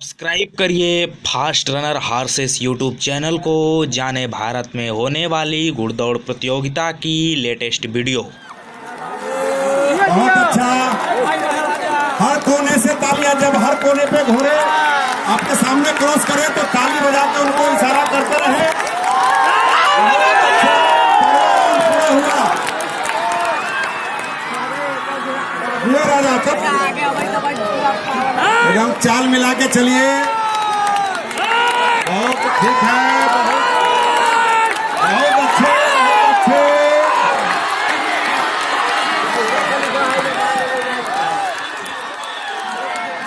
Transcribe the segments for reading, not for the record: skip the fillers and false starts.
Subscribe करिए fast runner horses YouTube channel को, जाने भारत में होने वाली घुड़दौड़ प्रतियोगिता की लेटेस्ट वीडियो। बहुत अच्छा। हर कोने से तालियां, जब हर कोने पे घोड़े आपके सामने क्रॉस करें तो ताली बजा के उनको इशारा करते रहे। ये राजा एकदम चाल मिला के चलिए। बहुत ठीक है, बहुत अच्छे, बहुत अच्छे।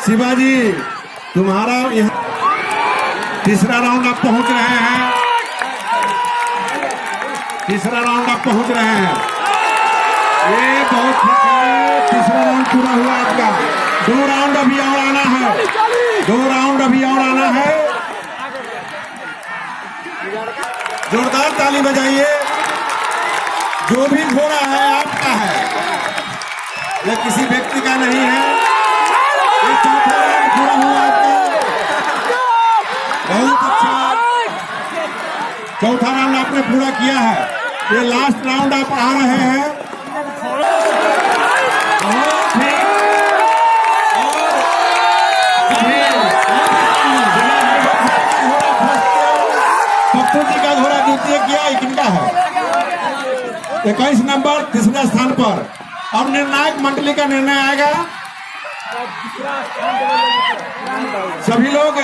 शिवाजी, तुम्हारा यहाँ तीसरा राउंड आप पहुंच रहे हैं। तीसरा राउंड आप पहुंच रहे हैं। ये बहुत ठीक है। तीसरा राउंड पूरा हुआ आपका। 2 राउंड अभी और आना है। 2 राउंड अभी और आना है। जोरदार ताली बजाइए। जो भी घोड़ा है आपका है, ये किसी व्यक्ति का नहीं है। ये चौथा राउंड पूरा हुआ आपका। बहुत अच्छा। चौथा राउंड आपने पूरा किया है। ये लास्ट राउंड आप आ रहे हैं। पप्पू जी का घोड़ा द्वितीय किया, इनका है 21 नंबर, तीसरे स्थान पर। अब निर्णायक मंडली का निर्णय आएगा। सभी लोग